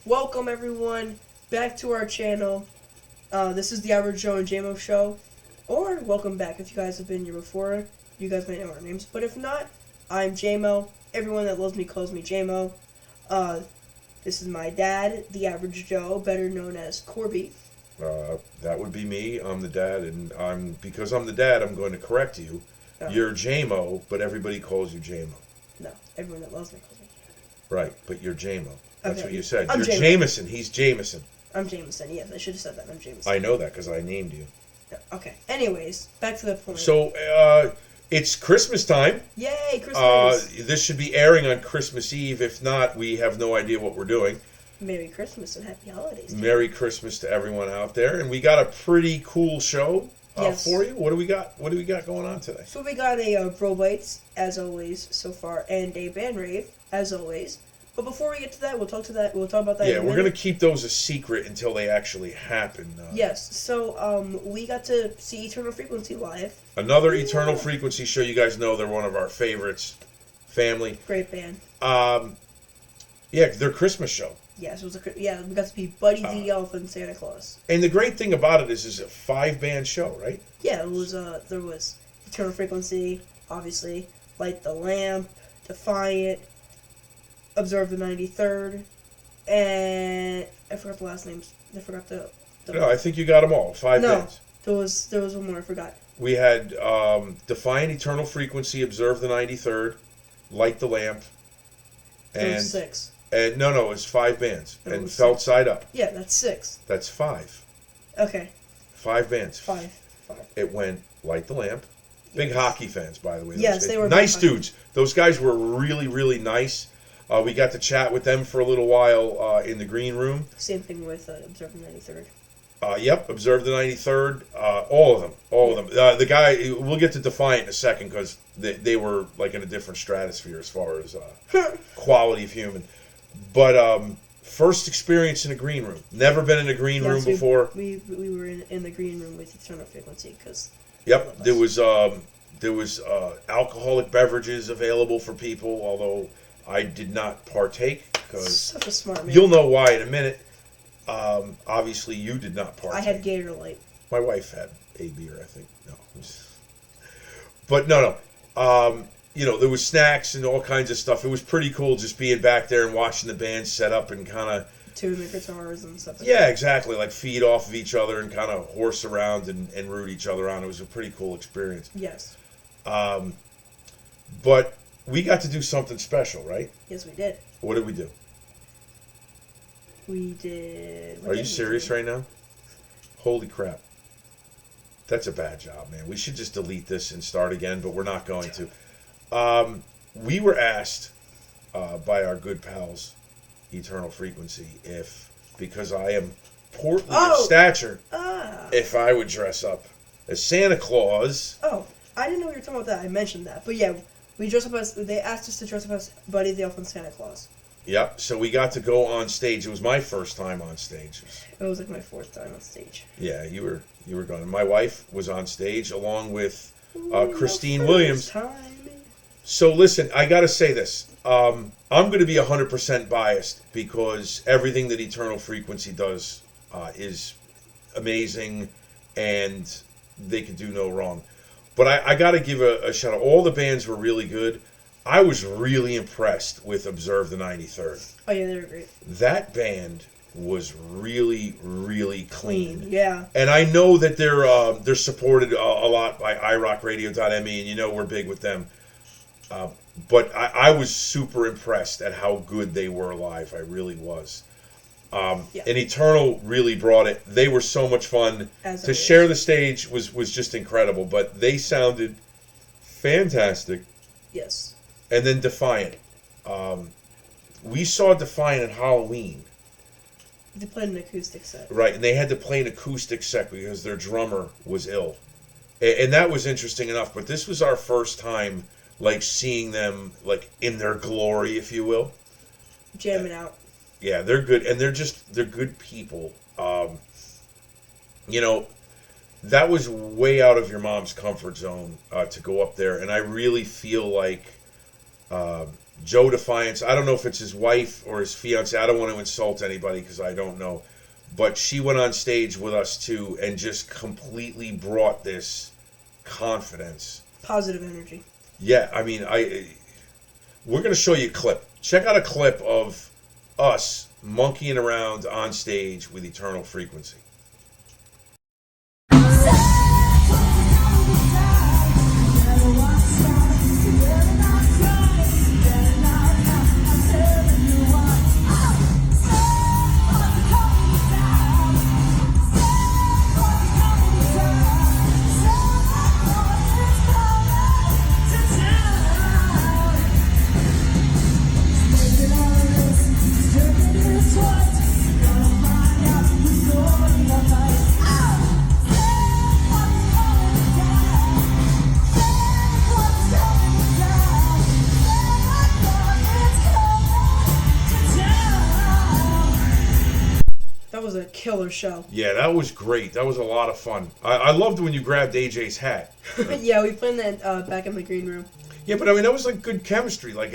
Welcome everyone back to our channel. This is the Average Joe and JMO show, or welcome back if you guys have been here before. You guys may know our names, but if not, I'm JMO. Everyone that loves me calls me JMO. This is my dad, the Average Joe, better known as Corby. That would be me. I'm the dad, and because I'm the dad, I'm going to correct you. You're JMO, but everybody calls you JMO. No, everyone that loves me calls me JMO. Right, but you're JMO. That's Okay. what you said. I'm You're Jameson. He's Jameson. I'm Jameson, yes, I should have said that. I'm Jameson. I know that because I named you. Okay, anyways, back to the point. So, it's Christmas time. Yay, Christmas! This should be airing on Christmas Eve. If not, we have no idea what we're doing. Merry Christmas and Happy Holidays. Merry Christmas to everyone out there. And we got a pretty cool show for you. What do we got? What do we got going on today? So we got a Bro Bites, as always, so far, and a Band Rave, as always. But before we get to that, we'll talk about that. Yeah, we're gonna keep those a secret until they actually happen. Yes. So we got to see Eternal Frequency live. Another Eternal Frequency show. You guys know they're one of our favorites. Family. Great band. Yeah, their Christmas show. Yes, we got to be Buddy the Elf and Santa Claus. And the great thing about it is a 5-band show, right? Yeah, it was. There was Eternal Frequency, obviously, Light the Lamp, Defiant, Observe the 93rd, and I forgot the last names. I forgot the No, I think you got them all. 5 bands. There was one more I forgot. We had Defiant, Eternal Frequency, Observe the 93rd, Light the Lamp, and There was 6. And no, it's 5 bands. There And was Felt 6. Side Up. Yeah, that's 6. That's 5. Okay. 5 bands. 5. It went Light the Lamp. Big hockey fans, by the way. Yes, they were nice big dudes. Those guys were really, really nice. We got to chat with them for a little while in the green room. Same thing with Observe the 93rd. Yep, Observe the 93rd. All of them. The guy, we'll get to Defiant in a second because they were like in a different stratosphere as far as quality of human. But first experience in a green room. Never been in a green room before. We were in the green room with Eternal Frequency because. Yep, there was alcoholic beverages available for people, although I did not partake because such a smart man. You'll know why in a minute. Obviously, you did not partake. I had Gator Light. My wife had a beer, I think. No, but no. There was snacks and all kinds of stuff. It was pretty cool just being back there and watching the band set up and kind of tune the guitars and stuff. Yeah, exactly. Like feed off of each other and kind of horse around and root each other on. It was a pretty cool experience. Yes. But we got to do something special, right? Yes, we did. What did we do? We did. Are you serious right now? Holy crap. That's a bad job, man. We should just delete this and start again, but we're not going to. We were asked by our good pals, Eternal Frequency, because I am portly of stature, if I would dress up as Santa Claus. Oh, I didn't know we were talking about that. I mentioned that. But yeah, we dressed up as, they asked us to dress up as Buddy the Elf and Santa Claus. Yep, so we got to go on stage. It was my first time on stage. It was like my 4th time on stage. Yeah, you were going. My wife was on stage along with Christine Williams. So listen, I got to say this. I'm going to be 100% biased because everything that Eternal Frequency does is amazing and they can do no wrong. But I got to give a shout out. All the bands were really good. I was really impressed with Observe the 93rd. Oh, yeah, they were great. That band was really, really clean. Yeah. And I know that they're supported a lot by iRockRadio.me, and we're big with them. But I was super impressed at how good they were live. I really was. And Eternal really brought it. They were so much fun. To share the stage was just incredible. But they sounded fantastic. Yes. And then Defiant. We saw Defiant at Halloween. They played an acoustic set. Right, and they had to play an acoustic set because their drummer was ill. And that was interesting enough. But this was our first time seeing them in their glory, if you will. Jamming out. Yeah, they're good, and they're good people. That was way out of your mom's comfort zone to go up there, and I really feel like Joe Defiance. I don't know if it's his wife or his fiance. I don't want to insult anybody because I don't know. But she went on stage with us too and just completely brought this confidence. Positive energy. Yeah, I mean, we're going to show you a clip. Check out a clip of us monkeying around on stage with Eternal Frequency. That was a killer show. Yeah, that was great. That was a lot of fun. I loved when you grabbed AJ's hat. Yeah, we planned that back in the green room. Yeah, but I mean, that was like good chemistry. Like,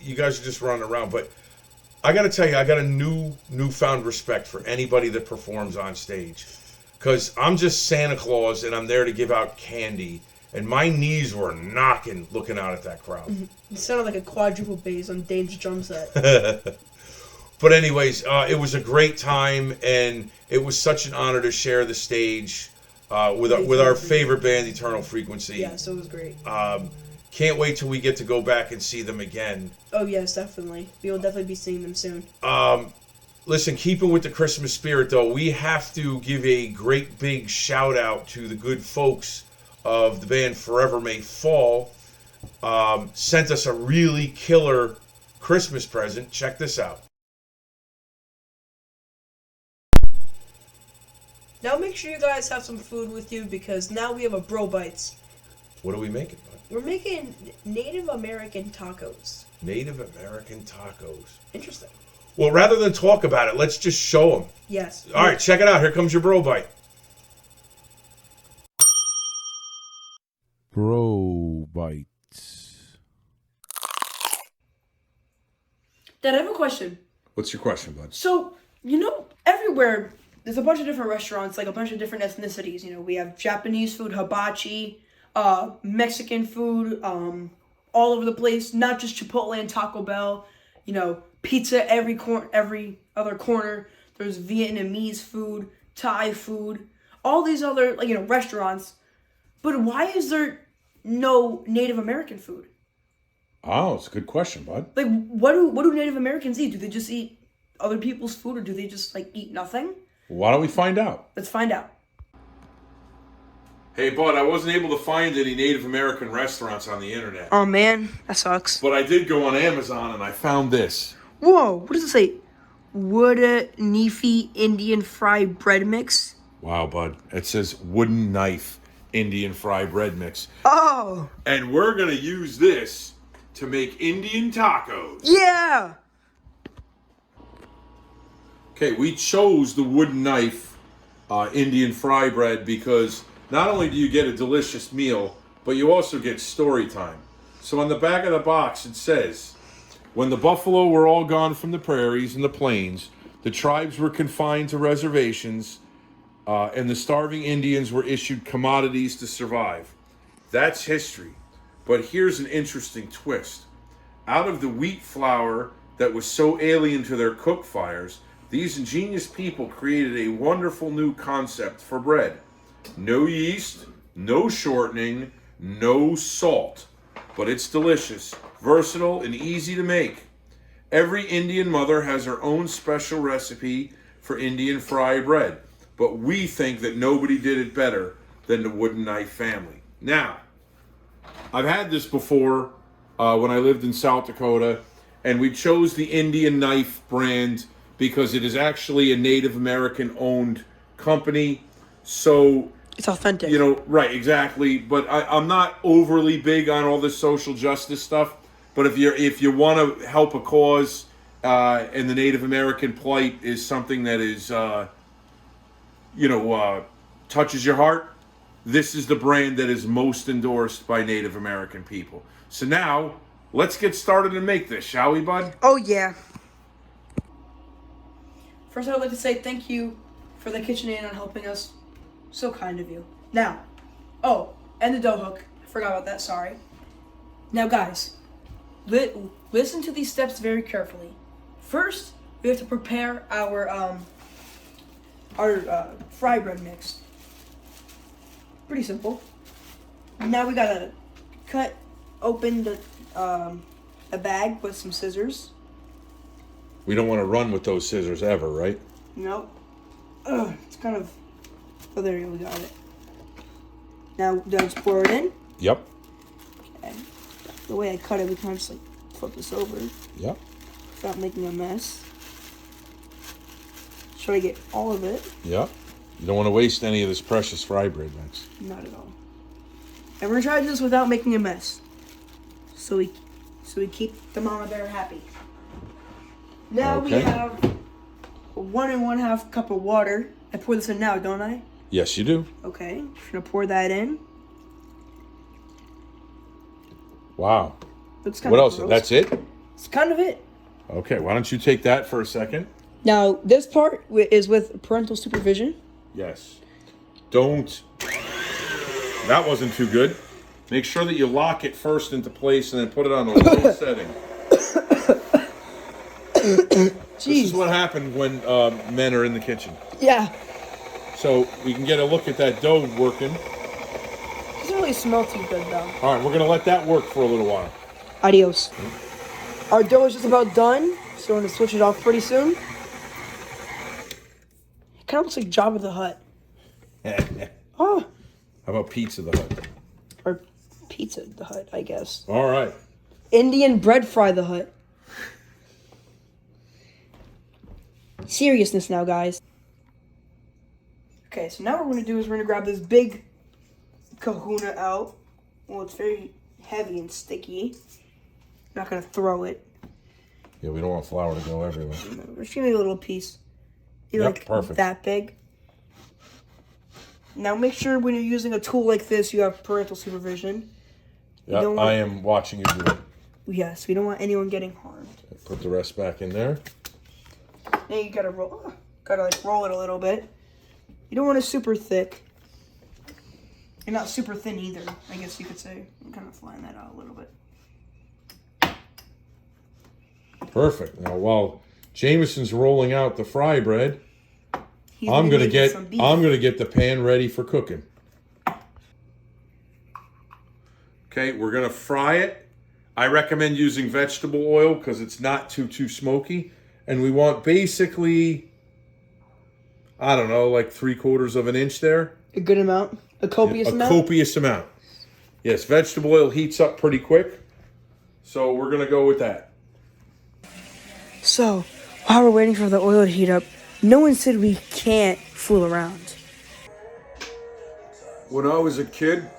you guys are just running around. But I got to tell you, I got a newfound respect for anybody that performs on stage. Because I'm just Santa Claus, and I'm there to give out candy. And my knees were knocking looking out at that crowd. It sounded like a quadruple bass on Dane's drum set. But anyways, it was a great time, and it was such an honor to share the stage with our favorite band, Eternal Frequency. Yeah, so it was great. Can't wait till we get to go back and see them again. Oh, yes, definitely. We will definitely be seeing them soon. Listen, keeping with the Christmas spirit, though, we have to give a great big shout-out to the good folks of the band Forever May Fall. Sent us a really killer Christmas present. Check this out. Now make sure you guys have some food with you because now we have a Bro Bites. What are we making, bud? We're making Native American tacos. Native American tacos. Interesting. Well, rather than talk about it, let's just show them. Yes. All right, check it out. Here comes your Bro Bite. Bro Bites. Dad, I have a question. What's your question, bud? So, everywhere there's a bunch of different restaurants, like a bunch of different ethnicities. We have Japanese food, hibachi, Mexican food, all over the place. Not just Chipotle and Taco Bell. Pizza every other corner. There's Vietnamese food, Thai food, all these other restaurants. But why is there no Native American food? Oh, it's a good question, bud. Like, what do Native Americans eat? Do they just eat other people's food, or do they just eat nothing? Why don't we find out? Let's find out. Hey, bud, I wasn't able to find any Native American restaurants on the internet. Oh man, that sucks. But I did go on Amazon and I found this. Whoa, what does it say? Wooda Nefi Indian fried bread mix. Wow, bud. It says wooden knife Indian fried bread mix. Oh. And we're going to use this to make Indian tacos. Yeah. Okay, we chose the wooden knife Indian fry bread because not only do you get a delicious meal, but you also get story time. So on the back of the box it says, when the buffalo were all gone from the prairies and the plains, the tribes were confined to reservations, and the starving Indians were issued commodities to survive. That's history. But here's an interesting twist. Out of the wheat flour that was so alien to their cook fires, these ingenious people created a wonderful new concept for bread. No yeast, no shortening, no salt. But it's delicious, versatile, and easy to make. Every Indian mother has her own special recipe for Indian fry bread, but we think that nobody did it better than the Wooden Knife family. Now, I've had this before when I lived in South Dakota, and we chose the Indian Knife brand because it is actually a Native American owned company. So it's authentic. Right, exactly. But I'm not overly big on all this social justice stuff. But if you want to help a cause, and the Native American plight is something that is, touches your heart, this is the brand that is most endorsed by Native American people. So now, let's get started and make this, shall we, bud? Oh, yeah. First, I would like to say thank you for the KitchenAid on helping us. So kind of you. Now, and the dough hook. I forgot about that, sorry. Now, guys, listen to these steps very carefully. First, we have to prepare our fry bread mix. Pretty simple. Now we gotta cut open a bag with some scissors. We don't want to run with those scissors ever, right? Nope. It's kind of... Oh, there you go. We got it. Now, just pour it in. Yep. Okay. The way I cut it, we can just like flip this over Yep. without making a mess. Try to get all of it. Yep. You don't want to waste any of this precious fry bread mix. Not at all. And we're gonna try to do this without making a mess. So we keep the mama bear happy. Now we have 1 1/2 cup of water. I pour this in now, don't I? Yes, you do. Okay. I'm gonna pour that in. Wow. Looks kind What of else? gross. That's it? It's kind of it. Okay, why don't you take that for a second? Now, this part is with parental supervision. Yes. Don't. That wasn't too good. Make sure that you lock it first into place and then put it on a low setting. This is what happened when men are in the kitchen. Yeah. So we can get a look at that dough working. Doesn't really smell too good, though. All right, we're going to let that work for a little while. Adios. Our dough is just about done, so we're going to switch it off pretty soon. It kind of looks like Jabba the Hutt. Oh. How about Pizza the Hut? Or Pizza the Hut, I guess. All right. Indian bread fry the Hut. Seriousness now, guys. Okay, so now what we're going to do is we're going to grab this big kahuna out. Well, it's very heavy and sticky. Not going to throw it. Yeah, we don't want flour to go everywhere. We're just going to make a little piece. Yep, perfect. That big. Now make sure when you're using a tool like this, you have parental supervision. Yeah, I am watching you do it. Yes, we don't want anyone getting harmed. Put the rest back in there. Now you gotta roll it a little bit. You don't want it super thick. And not super thin either, I guess you could say. I'm kind of flying that out a little bit. Perfect. Now while Jameson's rolling out the fry bread, I'm gonna get the pan ready for cooking. Okay, we're gonna fry it. I recommend using vegetable oil because it's not too smoky. And we want basically, I don't know, like 3/4 of an inch there. A good amount? A copious amount? A copious amount. Yes, vegetable oil heats up pretty quick. So we're gonna go with that. So, while we're waiting for the oil to heat up, no one said we can't fool around. When I was a kid,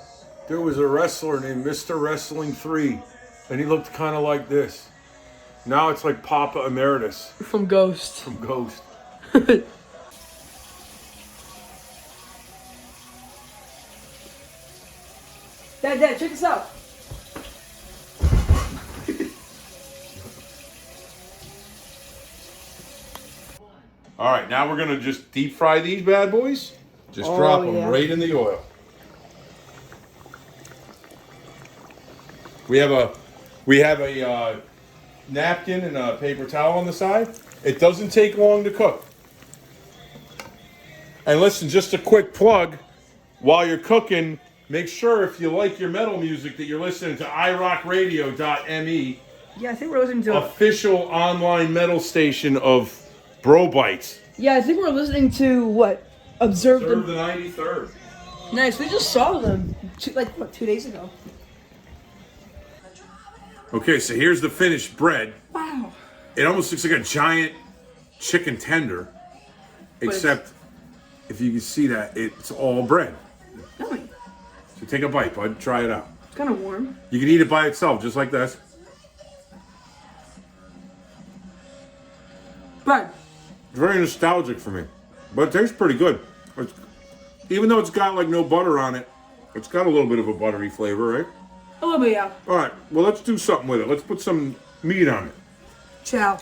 there was a wrestler named Mr. Wrestling 3, and he looked kind of like this. Now it's like Papa Emeritus. From Ghost. From Ghost. Dad, check this out. All right, now we're gonna just deep fry these bad boys. Just drop them right in the oil. We have a napkin and a paper towel on the side. It doesn't take long to cook. And listen, just a quick plug. While you're cooking, make sure if you like your metal music that you're listening to irockradio.me. Yeah, I think we're listening to official online metal station of Bro Bites. Yeah, I think we're listening to what? Observe the 93rd. Nice. We just saw them 2 days ago. Okay, so here's the finished bread. Wow. It almost looks like a giant chicken tender, except if you can see that, it's all bread. Yummy. So take a bite, bud. Try it out. It's kind of warm. You can eat it by itself, just like this. Bread. It's very nostalgic for me, but it tastes pretty good. Even though it's got like no butter on it, it's got a little bit of a buttery flavor, right? A little bit, yeah. All right, well, let's do something with it. Let's put some meat on it. Chow.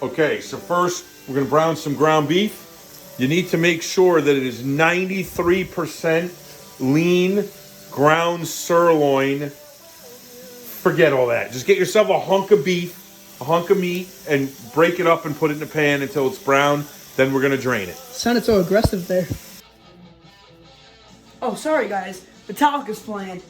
Okay, so first we're gonna brown some ground beef. You need to make sure that it is 93% lean ground sirloin. Forget all that. Just get yourself a hunk of beef, a hunk of meat, and break it up and put it in a pan until it's brown. Then we're gonna drain it. Sounded so aggressive there. Oh, sorry guys. Metallica's playing.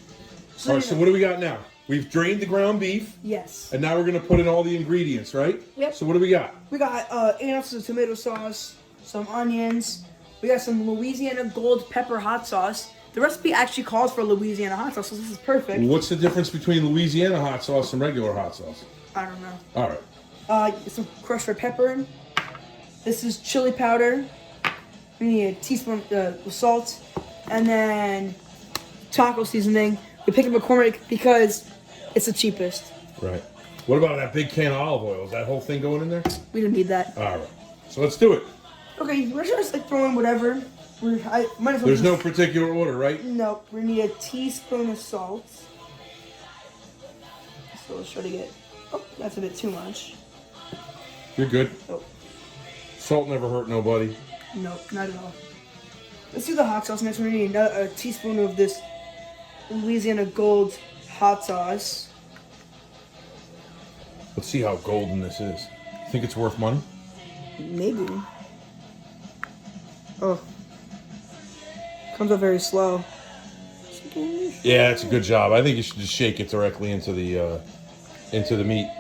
All right, so what do we got now? We've drained the ground beef. Yes. And now we're gonna put in all the ingredients, right? Yep. So what do we got? We got 8 ounces of tomato sauce, some onions. We got some Louisiana Gold Pepper hot sauce. The recipe actually calls for Louisiana hot sauce, so this is perfect. What's the difference between Louisiana hot sauce and regular hot sauce? I don't know. All right. Some crushed red pepper. This is chili powder. We need a teaspoon of salt, and then taco seasoning. We picked up McCormick because it's the cheapest. Right. What about that big can of olive oil? Is that whole thing going in there? We didn't need that. All right. So let's do it. Okay, we're just like throwing whatever. Might as well There's no particular order, right? No, we need a teaspoon of salt. So let's try to get. Oh, that's a bit too much. You're good. Oh, Salt never hurt nobody. no, not at all. Let's do the hot sauce next. We need a teaspoon of this Louisiana Gold hot sauce. Let's see how golden this is. Think it's worth money? Maybe. Oh. Comes up very slow. Yeah, that's a good job. I think you should just shake it directly into the meat.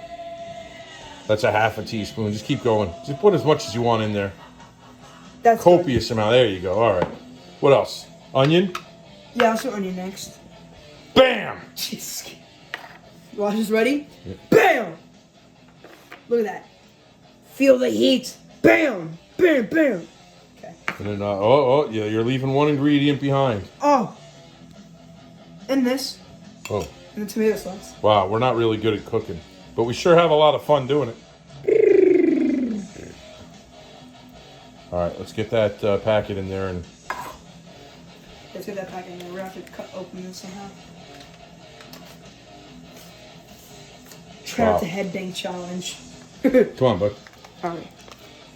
That's a half a teaspoon. Just keep going. Just put as much as you want in there. That's Copious amount. There you go. All right. What else? Onion? Yeah, I'll show onion next. Bam! Jeez. Watch this, ready? Yeah. Bam! Look at that. Feel the heat. Bam! Bam! Bam! Okay. And then, yeah, you're leaving one ingredient behind. Oh! And this. Oh. And the tomato sauce. Wow, we're not really good at cooking. But we sure have a lot of fun doing it. All right, let's get that packet in there and... Let's get that packet in there. We're going to have to cut open this somehow. Try not to headbang challenge. Come on, bud. Alright.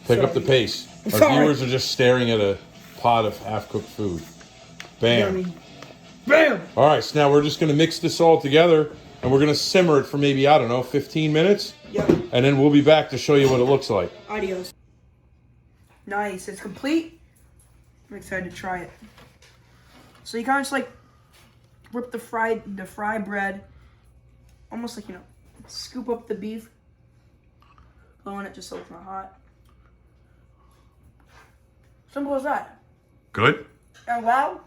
Pick up the pace. Our viewers are just staring at a pot of half-cooked food. Bam. Yummy. Bam! All right, so now we're just going to mix this all together, and we're going to simmer it for maybe, I don't know, 15 minutes. Yep. And then we'll be back to show you what it looks like. Adios. Nice. It's complete. I'm excited to try it. So you kind of just like rip the fry bread, almost like, scoop up the beef, blow on it just so it's not hot. Simple as that. Good? And wow,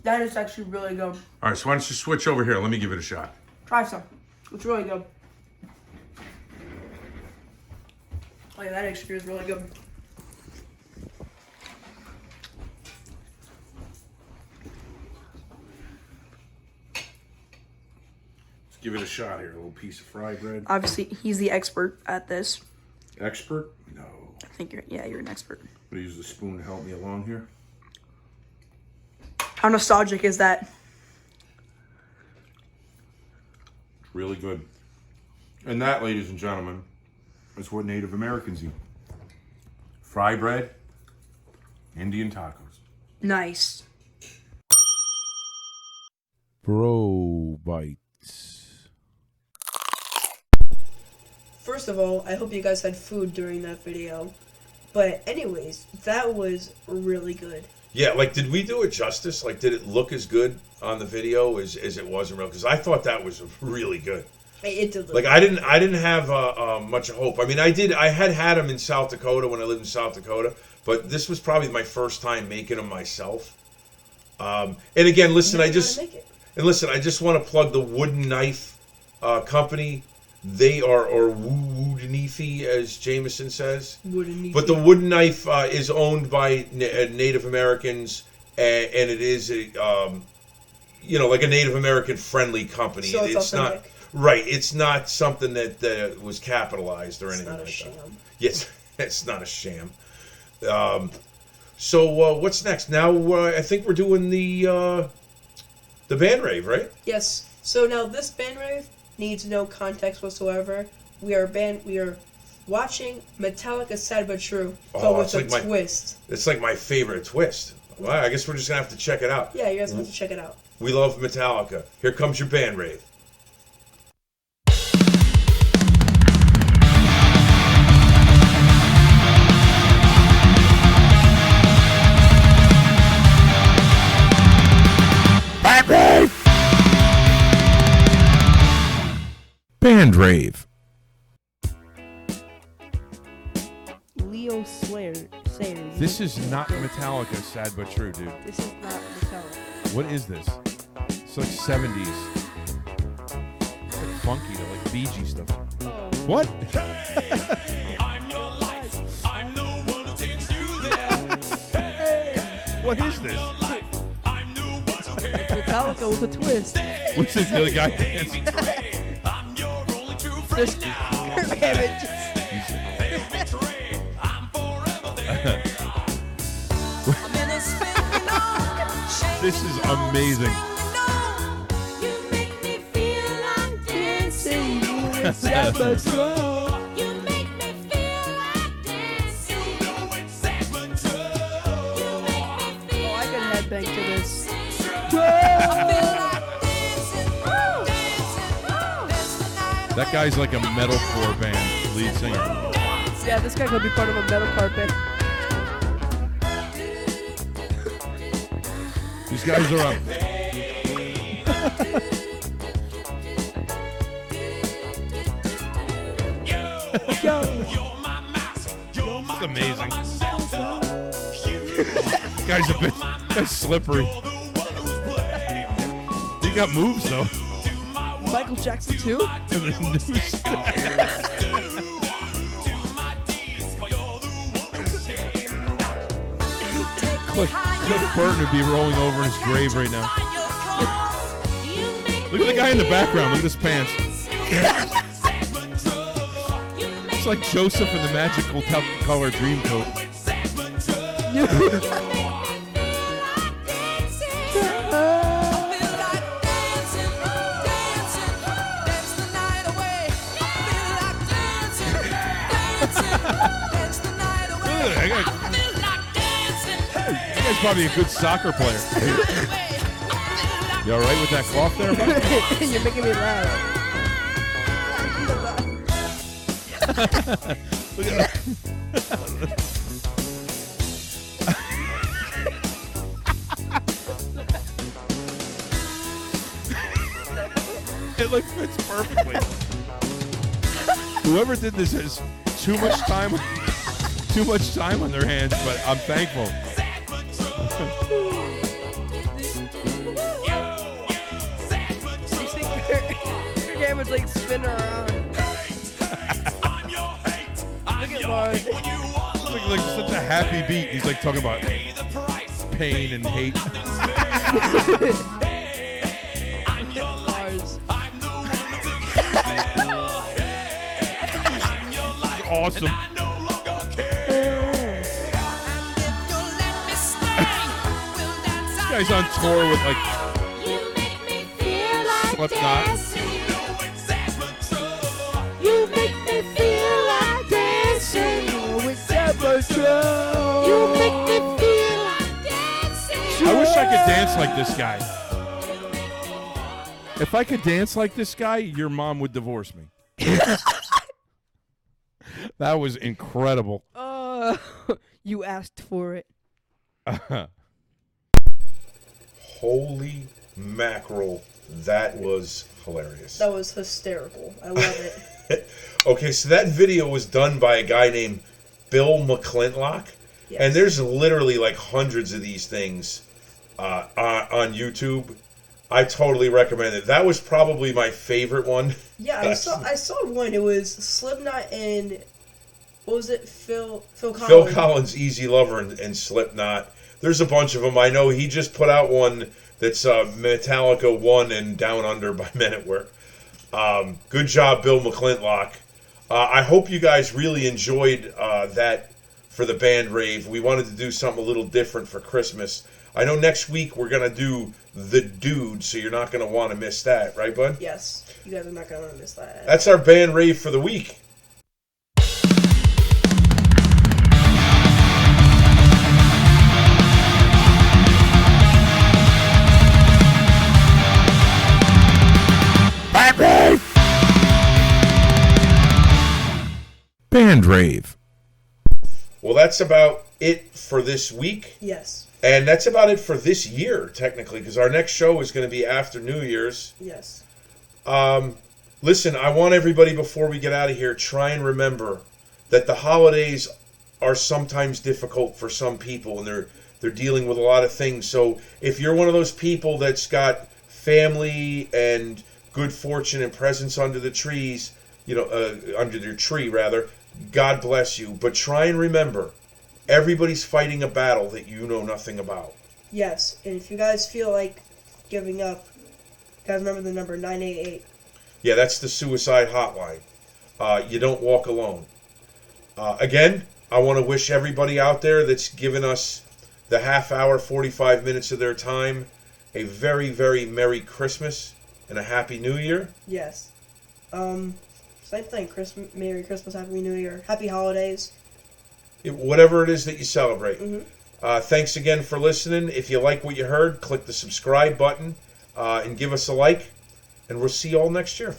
that is actually really good. All right, so why don't you switch over here? Let me give it a shot. Try some. It's really good. Oh yeah, that actually is really good. Let's give it a shot here. A little piece of fried bread. Obviously, he's the expert at this. Expert? No. I think you're an expert. I'm going to use the spoon to help me along here. How nostalgic is that? Really good. And that, ladies and gentlemen, is what Native Americans eat. Fry bread, Indian tacos. Nice. Bro bites. First of all, I hope you guys had food during that video. But anyways, that was really good. Yeah, like, did we do it justice? Like, did it look as good on the video as it was in real? Because I thought that was really good. It did look like, I didn't have much hope. I mean, I had them in South Dakota when I lived in South Dakota, but this was probably my first time making them myself. And again, listen, I just want to plug the Wooden Knife company. They are, or Woodenify, as Jameson says. But the Wooden Knife is owned by Native Americans, and it is like a Native American friendly company. So it's not right. It's not something that was capitalized or anything like that. Yes, it's not a sham. So what's next? Now I think we're doing the The Band Rave, right? Yes. So now this Band Rave needs no context whatsoever. We are watching Metallica's Sad But True, but with a twist. It's like my favorite twist. Well, I guess we're just going to have to check it out. Yeah, you guys have to check it out. We love Metallica. Here comes your Band Rave. Band Rave! Band Rave. Leo Sayers. This is not Metallica, Sad But True, dude. This is not Metallica. What is this? It's like 70s. It's like funky, though, like Bee Gee stuff. Oh. What? What is this? Metallica with a twist. What's this, the other guy dancing? There's This is amazing. I can headbang to this. That guy's like a metalcore band lead singer. Yeah, this guy could be part of a metalcore band. These guys are up. It's amazing. Guy's slippery. He got moves though. Michael Jackson too? Cliff Burton would be rolling over in his grave right now. Look at the guy in the background. Look at his pants. It's like Joseph in the magical color Dreamcoat. That guy's probably a good soccer player. You all right with that cough there, bud? You're making me laugh. Look at that. It like fits perfectly. Whoever did this has too much time on their hands, but I'm thankful. Your camera's like spinning around. Look at Mars. It's like such a happy beat. He's like talking about pain and hate. Awesome. This guy's on tour with like Slipknot. You make me feel like dancing with Defiant. You make me feel like dancing. I wish I could dance like this guy. If I could dance like this guy, your mom would divorce me. That was incredible. You asked for it. Holy mackerel. That was hilarious. That was hysterical. I love it. Okay, so that video was done by a guy named Bill McClintock. Yes. And there's literally like hundreds of these things on YouTube. I totally recommend it. That was probably my favorite one. Yeah, I saw one. It was Slipknot and what was it? Phil Collins. Phil Collins, Easy Lover, and Slipknot. There's a bunch of them. I know he just put out one that's Metallica 1 and Down Under by Men at Work. Good job, Bill McClintock. I hope you guys really enjoyed that for the Band Rave. We wanted to do something a little different for Christmas. I know next week we're going to do The Dude, so you're not going to want to miss that, right, bud? Yes, you guys are not going to want to miss that. That's our band rave for the week. Band Rave. Well, that's about it for this week. Yes. And that's about it for this year, technically, because our next show is going to be after New Year's. Yes. Listen, I want everybody, before we get out of here, try and remember that the holidays are sometimes difficult for some people, and they're dealing with a lot of things. So if you're one of those people that's got family and good fortune and presents under the trees, under your tree, rather, God bless you. But try and remember, everybody's fighting a battle that you know nothing about. Yes, and if you guys feel like giving up, guys, remember the number 988. Yeah, that's the suicide hotline. You don't walk alone. Again, I want to wish everybody out there that's given us the half hour, 45 minutes of their time a very, very Merry Christmas and a Happy New Year. Yes. Same thing. Merry Christmas, Happy New Year, Happy Holidays. Whatever it is that you celebrate. Mm-hmm. Thanks again for listening. If you like what you heard, click the subscribe button and give us a like. And we'll see you all next year.